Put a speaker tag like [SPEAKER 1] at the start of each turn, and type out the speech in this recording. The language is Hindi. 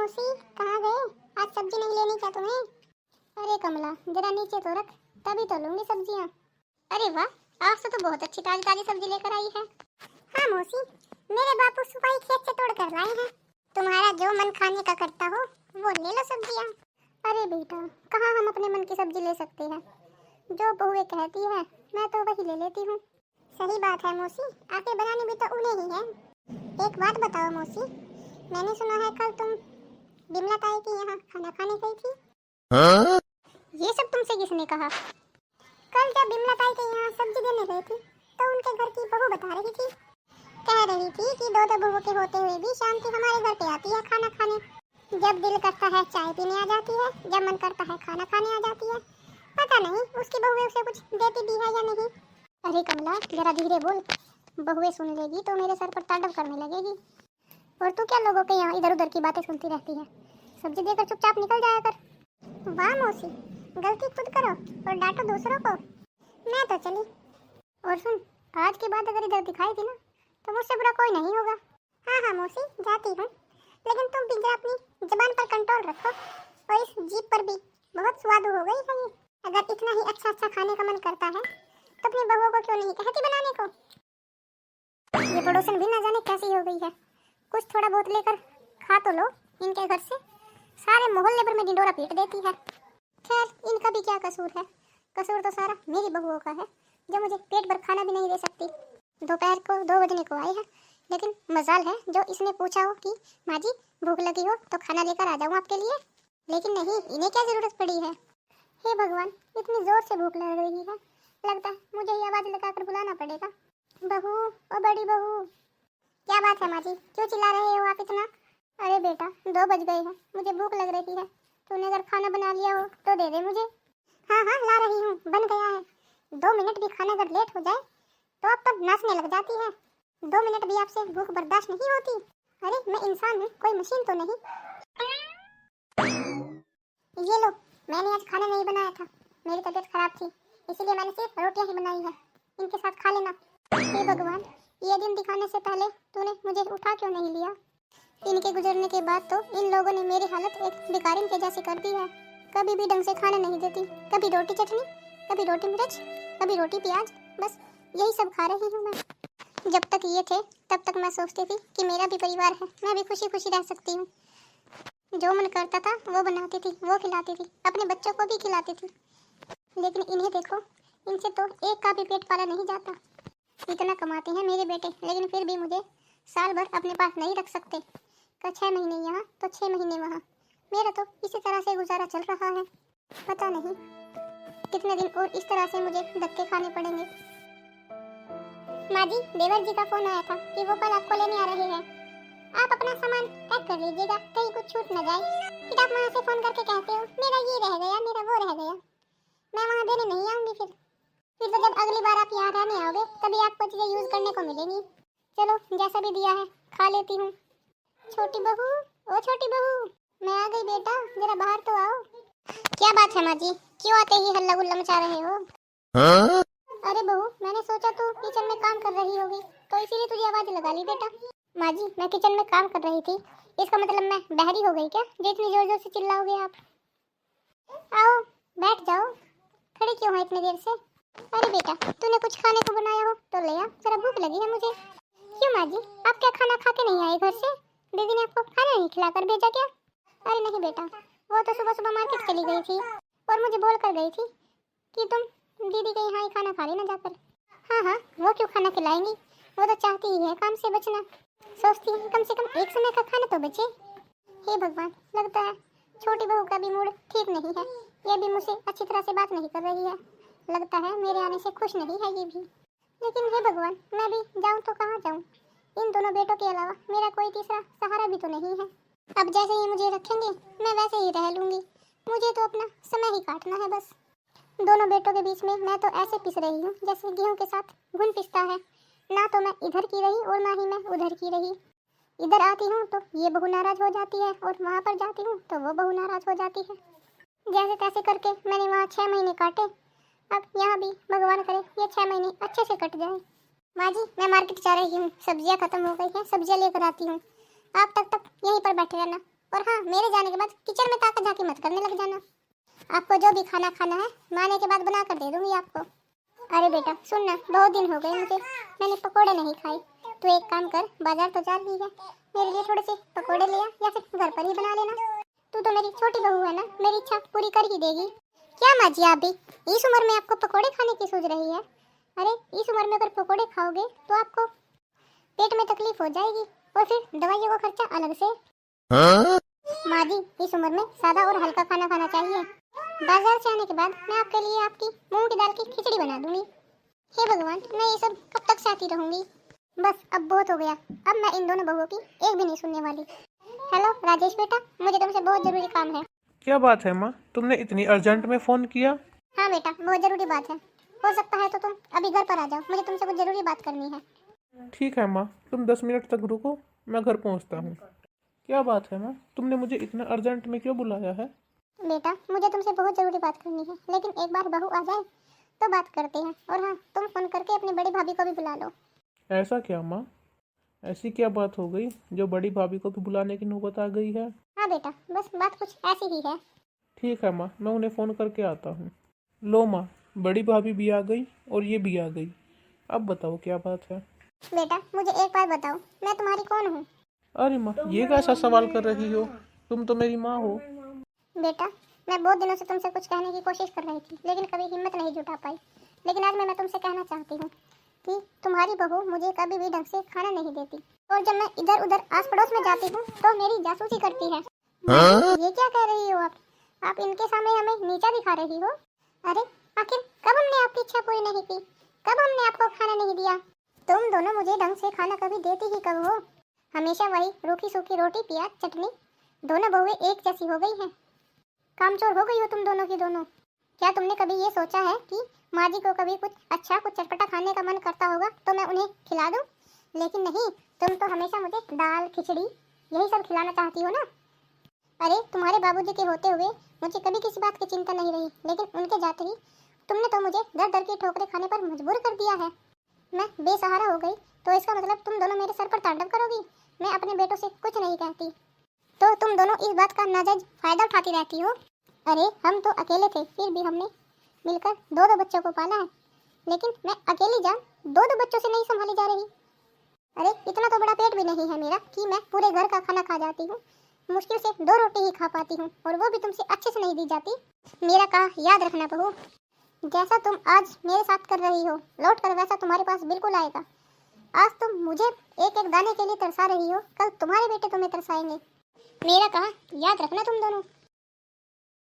[SPEAKER 1] मौसी, कहाँ गए? आज सब्जी नहीं लेनी क्या तुम्हें? अरे कमला, जरा नीचे तो रख, तभी तो लूंगी सब्जियाँ। अरे वाह, आज तो बहुत अच्छी ताजी ताजी सब्जी लेकर आई है। हाँ मौसी, मेरे बापू सुपारी खेत से तोड़ कर लाए हैं। तुम्हारा जो मन खाने का करता हो वो ले लो सब्जियाँ। अरे बेटा, कहाँ हम अपने मन की सब्जी ले सकते हैं? जो बहुएं कहती है मैं तो वही ले लेती हूँ। सही बात है मौसी, आके बनानी भी तो उन्हें ही है। एक बात बताओ मौसी, मैंने सुना है कल तुम बिमला ताई के यहाँ खाना खाने गई थी। हाँ? ये सब तुमसे किसने कहा? कल जब बिमला ताई के यहाँ सब्जी देने गई थी तो उनके घर की बहू बता रही थी, कह रही थी कि दो बहुओं के होते हुए भी शांति हमारे घर पे आती है खाना खाने। जब दिल करता है चाय पीने आ जाती है, जब मन करता है खाना खाने आ जाती है। पता नहीं उसकी बहुएं उसे कुछ देती भी है या नहीं। अरे कमला, जरा धीरे बोल, बहुएं सुन लेगी तो मेरे सर पर तांडव करने लगेगी। और तू क्या लोगों के यहाँ इधर उधर की बातें सुनती रहती है? सब्जी देकर चुपचाप निकल जाया कर। वाह मौसी, गलती खुद करो और डांटो दूसरों को। मैं तो चली। और सुन, आज के बाद अगर इधर दिखाई दी ना तो मुझसे बुरा कोई नहीं होगा। हाँ हाँ मौसी, जाती हूँ, लेकिन तुम भी जरा अपनी जुबान पर कंट्रोल रखो। और इस जीभ पर भी बहुत स्वाद हो गई है ये। अगर इतना ही अच्छा अच्छा खाने का मन करता है तो अपनी बहुओं को क्यों नहीं कहती बनाने को? ये पड़ोसन भी ना जाने कैसी हो गई है, कुछ थोड़ा बहुत लेकर खा तो लो। इनके घर से सारे मोहल्ले भर में ढिंडोरा पीट देती है। खैर, इनका भी क्या कसूर है? कसूर तो सारा मेरी बहुओं का है, जो मुझे पेट भर खाना भी नहीं दे सकती। दोपहर को 2 बजने को आई है, लेकिन मजाल है जो इसने पूछा हो कि माँ जी भूख लगी हो तो खाना लेकर आ जाऊँ आपके लिए। लेकिन नहीं, इन्हें क्या जरूरत पड़ी है? हे भगवान, इतनी जोर से भूख लग रही है, लगता है मुझे ही आवाज लगाकर बुलाना पड़ेगा। बहू, ओ बड़ी बहू। क्या बात है माँ जी, क्यों चिल्ला रहे हो आप इतना? अरे बेटा, 2 बज गए हैं, मुझे भूख लग रही है, तूने अगर खाना बना लिया हो तो दे दे मुझे। हाँ हाँ, ला रही हूँ, बन गया है। 2 मिनट भी खाना अगर लेट हो जाए तो अब तो नाचने लग जाती है। 2 मिनट भी आपसे भूख बर्दाश्त नहीं होती? अरे मैं इंसान हूँ, कोई मशीन तो नहीं। ये लो, मैंने आज खाना नहीं बनाया था, मेरी तबीयत खराब थी, इसीलिए मैंने सिर्फ रोटियां ही बनाई है, इनके साथ खा लेना। हे भगवान, ये दिन दिखाने से पहले तूने मुझे उठा क्यों नहीं लिया? इनके गुजरने के बाद तो इन लोगों ने मेरी हालत एक भिखारिन के जैसी कर दी है। कभी भी ढंग से खाना नहीं देती, कभी रोटी चटनी, कभी रोटी मिर्च, कभी रोटी प्याज, बस यही सब खा रही हूँ मैं। जब तक ये थे तब तक मैं सोचती थी कि मेरा भी परिवार है, मैं भी खुशी खुशी रह सकती हूँ। जो मन करता था वो बनाती थी, वो खिलाती थी, अपने बच्चों को भी खिलाती थी। लेकिन इन्हें देखो, इनसे तो एक का भी पेट पाला नहीं जाता। इतना कमाते हैं मेरे बेटे, लेकिन फिर भी मुझे साल भर अपने पास नहीं रख सकते। 6 महीने यहाँ तो 6 महीने वहाँ। मेरा तो इसी तरह से गुजारा चल रहा है। पता नहीं कितने दिन और इस तरह से मुझे धक्के खाने पड़ेंगे। माँ जी, देवर जी का फोन आया था कि वो कल आपको लेने आ रहे हैं। आप अपना सामान पैक कर लीजिएगा, कहीं कुछ छूट न जाए। फिर आप वहाँ से फोन करके कहते हो मेरा ये रह गया, मेरा वो रह गया। मैं वहाँ देने नहीं आऊँगी। फिर तो जब अगली बार आप यहाँ रहने आओगे तभी आपको चीजें यूज करने को मिलेंगी। चलो, जैसा भी दिया है खा लेती हूँ। छोटी बहू, ओ छोटी बहू, मैं आ गई बेटा, जरा बाहर तो आओ। क्या बात है माँ जी, क्यों आते ही हल्ला गुल्ला मचा रहे हो? हाँ? अरे बहू, मैंने सोचा तू किचन में काम कर रही होगी तो इसीलिए तुझे आवाज लगा ली बेटा। माँ जी, मैं किचन में काम कर रही थी, इसका मतलब मैं बहरी हो गई क्या जो इतनी जोर जोर से चिल्लाओगे आप? आओ बैठ जाओ, खड़ी क्यों है इतनी देर से? अरे बेटा, तूने कुछ खाने को बनाया हो तो ले आ, जरा भूख लगी है मुझे। क्यों माँ जी, आप क्या खाना खा के नहीं आए घर से? दीदी ने आपको खाना नहीं खिलाकर भेजा क्या? अरे नहीं बेटा, वो तो सुबह सुबह मार्केट चली गई थी और मुझे बोल कर गई थी कि तुम दीदी के यहाँ ही खाना खा लेना जाकर। हाँ हाँ, वो क्यों खाना खिलाएंगी, वो तो चाहती ही है काम से बचना, सोचती है कम से कम एक समय का खाना तो बचे। हे भगवान, लगता है छोटी बहू का भी मूड ठीक नहीं है, ये भी मुझसे अच्छी तरह से बात नहीं कर रही है। लगता है मेरे आने से खुश नहीं है ये भी। लेकिन हे भगवान, मैं भी जाऊं तो कहाँ जाऊं? इन दोनों बेटों के अलावा मेरा कोई तीसरा सहारा भी तो नहीं है। अब जैसे ही मुझे रखेंगे मैं वैसे ही रह लूंगी, मुझे तो अपना समय ही काटना है बस। दोनों बेटों के बीच में मैं तो ऐसे पिस रही हूँ जैसे गेहूं के साथ घुन पिसता है। ना तो मैं इधर की रही और ना ही मैं उधर की रही। इधर आती हूँ तो ये बहू नाराज हो जाती है और वहाँ पर जाती हूँ तो वो बहू नाराज हो जाती है। जैसे तैसे करके मैंने वहाँ 6 महीने काटे, अब यहाँ भी भगवान करे ये 6 महीने अच्छे से कट जाए। माँ जी, मैं मार्केट जा रही हूँ, सब्जियाँ खत्म हो गई हैं, सब्जियाँ लेकर आती हूँ। आप तक यहीं पर बैठे रहना और हाँ, मेरे जाने के बाद किचन में ताका झाकी मत करने लग जाना। आपको जो भी खाना खाना है मैं आने के बाद बना कर दे दूंगी आपको। अरे बेटा सुन ना, बहुत दिन हो गए मुझे, मैंने पकोड़े नहीं खाए। तो एक काम कर, बाजार तो जा रही है, मेरे लिए थोड़े से पकोड़े ले आ या फिर घर पर ही बना लेना। तू तो मेरी छोटी बहू है ना, मेरी इच्छा पूरी कर ही देगी। क्या माँ जी, आप भी इस उम्र में आपको पकोड़े खाने की सोच रही है? अरे इस उम्र में अगर पकोड़े खाओगे तो आपको पेट में तकलीफ हो जाएगी और फिर दवाइयों का खर्चा अलग से। माँ जी, इस उम्र में सादा और हल्का खाना खाना चाहिए। बाजार से आने के बाद मैं आपके लिए आपकी मूंग की दाल की खिचड़ी बना दूंगी। हे भगवान, मैं ये सब कब तक सहती रहूंगी? बस अब बहुत हो गया, अब मैं इन दोनों बहुओं की एक भी नहीं सुनने वाली। हेलो राजेश बेटा, मुझे तुमसे बहुत जरूरी काम है।
[SPEAKER 2] क्या बात है माँ, तुमने इतनी अर्जेंट में फ़ोन किया?
[SPEAKER 1] हाँ बेटा, बहुत जरूरी बात है। हो सकता है तो तुम अभी घर पर आ जाओ, मुझे तुमसे कुछ जरूरी बात करनी है।
[SPEAKER 2] ठीक है माँ, तुम 10 मिनट तक रुको, मैं घर पहुँचता हूँ। क्या बात है माँ, तुमने मुझे इतना अर्जेंट में क्यों बुलाया है?
[SPEAKER 1] बेटा मुझे तुमसे बहुत जरूरी बात करनी है, लेकिन एक बार बहू आ जाए तो बात करते हैं। और हाँ, तुम फोन करके अपनी बड़ी भाभी को भी बुला लो।
[SPEAKER 2] ऐसा क्या माँ, ऐसी क्या बात हो गई जो बड़ी भाभी को भी बुलाने की नौबत आ गई है?
[SPEAKER 1] हाँ बेटा, बस बात कुछ ऐसी ही है।
[SPEAKER 2] ठीक है माँ, मैं उन्हें फ़ोन करके आता हूँ। लो माँ, बड़ी भाभी भी आ गई और ये भी आ गई। अब बताओ क्या बात है?
[SPEAKER 1] बेटा मुझे एक बात बताओ, मैं तुम्हारी कौन हूँ?
[SPEAKER 2] अरे माँ, ये कैसा सवाल कर रही हो? तुम तो मेरी माँ हो।
[SPEAKER 1] बेटा मैं बहुत दिनों से तुमसे कुछ कहने की कोशिश कर रही थी, लेकिन कभी हिम्मत नहीं जुटा पाई। लेकिन आज मैं तुमसे कहना चाहती हूँ कि तुम्हारी बहू मुझे कभी भी ढंग से खाना नहीं देती, और जब मैं इधर उधर आस पड़ोस में जाती हूँ तो मेरी जासूसी करती है। ये क्या कह रही हो आप इनके सामने हमें नीचा दिखा रही हो? अरे आखिर कब हमने आपकी इच्छा पूरी नहीं की? कब हमने आपको खाना नहीं दिया? तुम दोनों मुझे ढंग से खाना कभी देती ही कब हो? हमेशा वही रूखी सूखी रोटी प्याज चटनी। दोनों बहुएं एक जैसी हो गई हैं, कामचोर हो गई हो तुम दोनों की दोनों। क्या तुमने कभी ये सोचा है कि माँ जी को कभी कुछ अच्छा कुछ चटपटा खाने का मन करता होगा तो मैं उन्हें खिला दूं? लेकिन नहीं, तुम तो हमेशा मुझे दाल खिचड़ी यही सब खिलाना चाहती हो ना। अरे तुम्हारे बाबूजी के होते हुए मुझे कभी किसी बात की चिंता नहीं रही, लेकिन उनके जाते ही तुमने तो मुझे दर दर की ठोकरें खाने पर मजबूर कर दिया है। मैं बेसहारा हो गई तो इसका मतलब तुम दोनों मेरे सर पर तांडव करोगी। मैं अपने बेटों से कुछ नहीं कहती तो तुम दोनों इस बात का नाजायज फायदा उठाती रहती हो। अरे हम तो अकेले थे, फिर भी हमने मिलकर दो दो बच्चों को पाला है, लेकिन मैं अकेली जान दो दो बच्चों से नहीं संभाली जा रही। अरे इतना तो बड़ा पेट भी नहीं है मेरा कि मैं पूरे घर का खाना खा जाती हूँ। मुश्किल से 2 रोटी ही खा पाती हूँ, और वो भी तुमसे अच्छे से नहीं दी जाती। मेरा कहा याद रखना बहू, जैसा तुम आज मेरे साथ कर रही हो लौट कर वैसा तुम्हारे पास बिल्कुल आएगा। आज तुम मुझे एक एक दाने के लिए तरसा रही हो, कल तुम्हारे बेटे तुम्हें तरसाएंगे। मेरा कहा याद रखना तुम दोनों।